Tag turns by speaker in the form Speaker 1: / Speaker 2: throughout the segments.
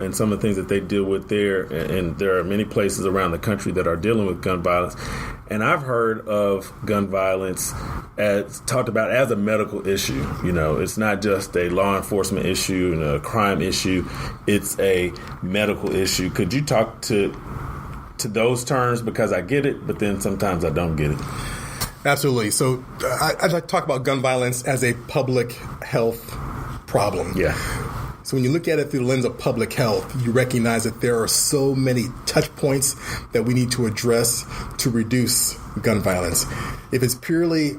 Speaker 1: and some of the things that they deal with there. And there are many places around the country that are dealing with gun violence. And I've heard of gun violence as talked about as a medical issue. You know, it's not just a law enforcement issue and a crime issue. It's a medical issue. Could you talk to those terms? Because I get it, but then sometimes I don't get it.
Speaker 2: Absolutely. So I'd like to talk about gun violence as a public health problem.
Speaker 1: Yeah.
Speaker 2: So when you look at it through the lens of public health, you recognize that there are so many touch points that we need to address to reduce gun violence. If it's purely,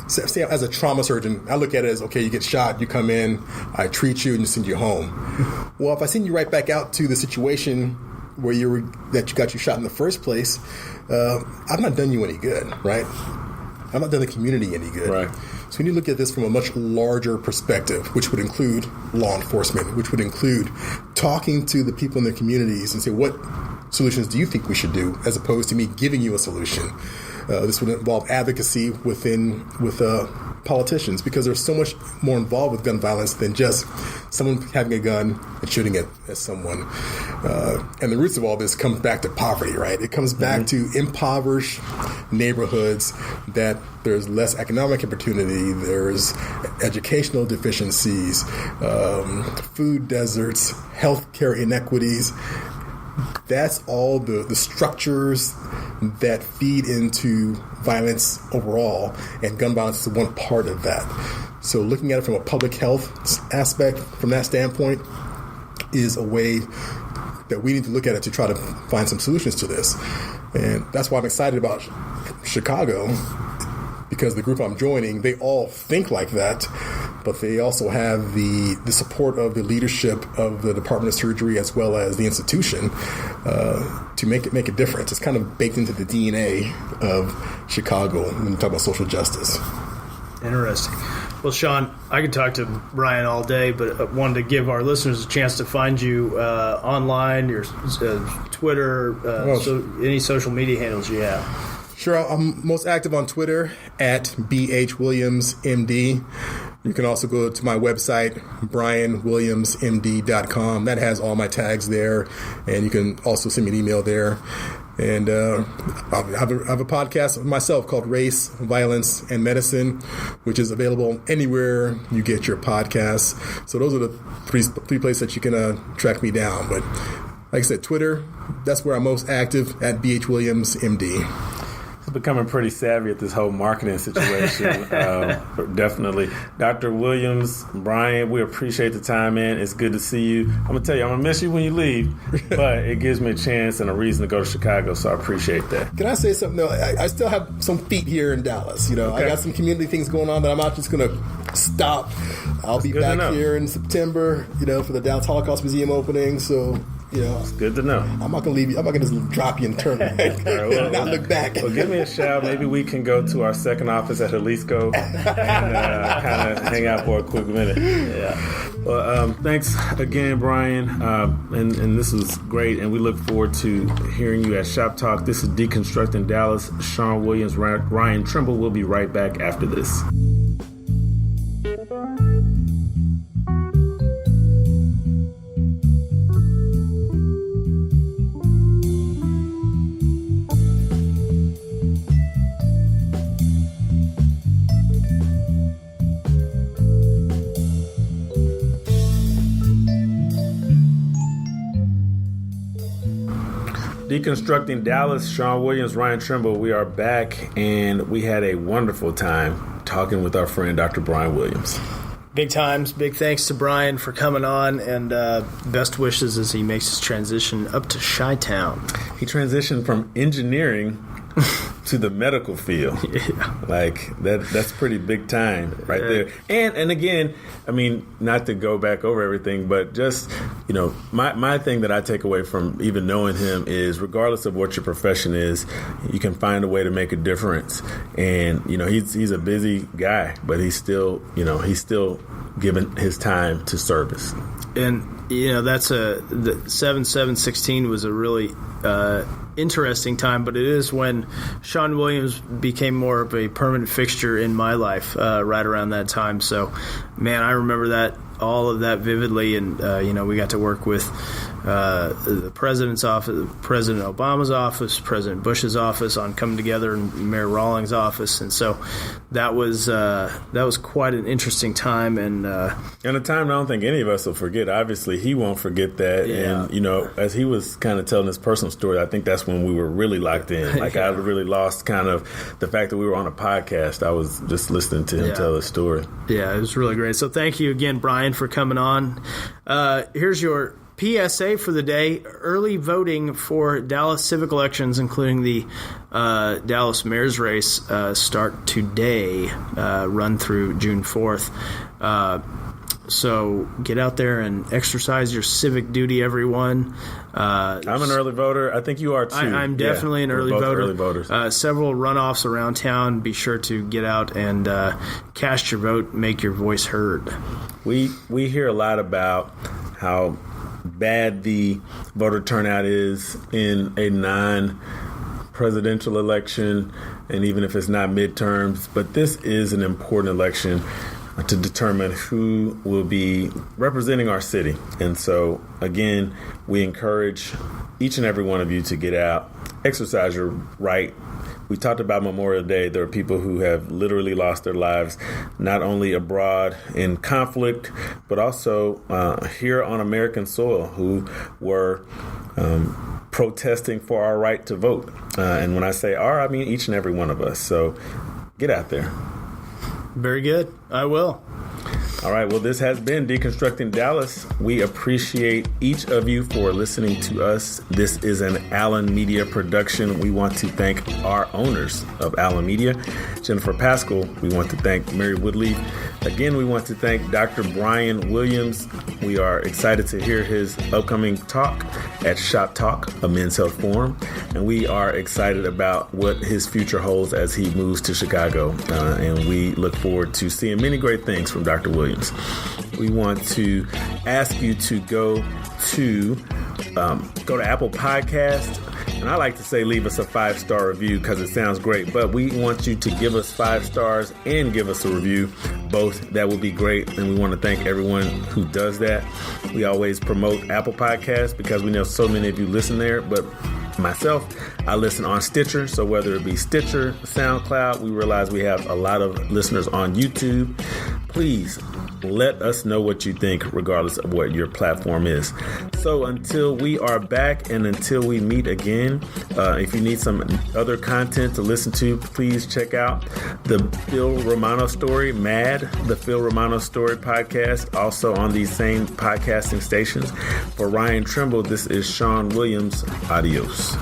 Speaker 2: say as a trauma surgeon, I look at it as, okay, you get shot, you come in, I treat you, and send you home. Well, if I send you right back out to the situation where that you got you shot in the first place, I've not done you any good, right? I've not done the community any good.
Speaker 1: Right.
Speaker 2: So when you look at this from a much larger perspective, which would include law enforcement, which would include talking to the people in their communities and say, what solutions do you think we should do, as opposed to me giving you a solution? This would involve advocacy with politicians, because there's so much more involved with gun violence than just someone having a gun and shooting at someone. And the roots of all this comes back to poverty, right? It comes back to impoverished neighborhoods that there's less economic opportunity, there's educational deficiencies, food deserts, healthcare inequities. That's all the structures that feed into violence overall, and gun violence is one part of that. So looking at it from a public health aspect, from that standpoint, is a way that we need to look at it to try to find some solutions to this. And that's why I'm excited about Chicago, because the group I'm joining, they all think like that, but they also have the support of the leadership of the Department of Surgery as well as the institution to make a difference. It's kind of baked into the DNA of Chicago when you talk about social justice.
Speaker 3: Interesting. Well, Shawn, I could talk to Brian all day, but I wanted to give our listeners a chance to find you online, your Twitter, any social media handles you have.
Speaker 2: Sure. I'm most active on Twitter at BHWilliamsMD. You can also go to my website, brianwilliamsmd.com. That has all my tags there, and you can also send me an email there. And I have a podcast of myself called Race, Violence, and Medicine, which is available anywhere you get your podcasts. So those are the three places that you can track me down. But like I said, Twitter, that's where I'm most active, at BHWilliamsMD.
Speaker 1: Becoming pretty savvy at this whole marketing situation. Definitely. Dr. Williams, Brian, we appreciate the time, man. It's good to see you. I'm going to tell you, I'm going to miss you when you leave, but it gives me a chance and a reason to go to Chicago, so I appreciate that.
Speaker 2: Can I say something, though? I still have some feet here in Dallas. You know, okay. I got some community things going on that I'm not just going to stop. I'll be back here in September, for the Dallas Holocaust Museum opening, so...
Speaker 1: It's good to know.
Speaker 2: I'm not going to leave you. I'm not going to just drop you and turn and not look back.
Speaker 1: Well, give me a shout. Maybe we can go to our second office at Jalisco and kind of hang out for a quick minute. Yeah. Well, thanks again, Brian. And this was great. And we look forward to hearing you at Shop Talk. This is Deconstructing Dallas. Shawn Williams, Ryan Trimble. We'll be right back after this. Deconstructing Dallas, Shawn Williams, Ryan Trimble. We are back, and we had a wonderful time talking with our friend, Dr. Brian Williams.
Speaker 3: Big times. Big thanks to Brian for coming on, and best wishes as he makes his transition up to Chi-Town.
Speaker 1: He transitioned from engineering to the medical field.
Speaker 3: Yeah.
Speaker 1: Like that's pretty big time right there. And again, I mean, not to go back over everything, but just, my thing that I take away from even knowing him is, regardless of what your profession is, you can find a way to make a difference. And, he's a busy guy, but he's still giving his time to service.
Speaker 3: And, that's the 7/7/16 was a really interesting time, but it is when Shawn Williams became more of a permanent fixture in my life right around that time. So, man, I remember all of that vividly, and we got to work with the president's office, President Obama's office, President Bush's office on coming together, and Mayor Rawlings' office, and so that was quite an interesting time, and a
Speaker 1: time I don't think any of us will forget. Obviously, he won't forget that, and as he was kind of telling his personal story, I think that's when we were really locked in. Like I really lost kind of the fact that we were on a podcast. I was just listening to him tell his story. Yeah,
Speaker 3: it was really great. So thank you again, Brian, for coming on. Here's your PSA for the day: early voting for Dallas civic elections, including the Dallas mayor's race, start today, run through June 4th. So get out there and exercise your civic duty, everyone.
Speaker 1: I'm an early voter. I think you are too.
Speaker 3: I'm definitely an early voter.
Speaker 1: Early voters.
Speaker 3: Several runoffs around town. Be sure to get out and cast your vote, make your voice heard.
Speaker 1: We hear a lot about how bad the voter turnout is in a non-presidential election, and even if it's not midterms. But this is an important election to determine who will be representing our city. And so, again, we encourage each and every one of you to get out, exercise your right. We talked about Memorial Day. There are people who have literally lost their lives, not only abroad in conflict, but also here on American soil, who were protesting for our right to vote. And when I say our, I mean each and every one of us. So get out there.
Speaker 3: Very good. I will.
Speaker 1: All right. Well, this has been Deconstructing Dallas. We appreciate each of you for listening to us. This is an Allen Media production. We want to thank our owners of Allen Media, Jennifer Pascal. We want to thank Mary Woodley. Again, we want to thank Dr. Brian Williams. We are excited to hear his upcoming talk at Shop Talk, a men's health forum. And we are excited about what his future holds as he moves to Chicago. And we look forward to seeing many great things from Dr. Williams. We want to ask you to go to Apple Podcast, and I like to say leave us a 5-star review because it sounds great, but we want you to give us 5 stars and give us a review. Both, that would be great, and we want to thank everyone who does that. We always promote Apple Podcasts because we know so many of you listen there, but myself, I listen on Stitcher, so whether it be Stitcher, SoundCloud, we realize we have a lot of listeners on YouTube. Please let us know what you think, regardless of what your platform is. So until we are back and until we meet again, if you need some other content to listen to, please check out the Phil Romano Story, the Phil Romano Story podcast, also on these same podcasting stations. For Ryan Trimble, this is Shawn Williams. Adios.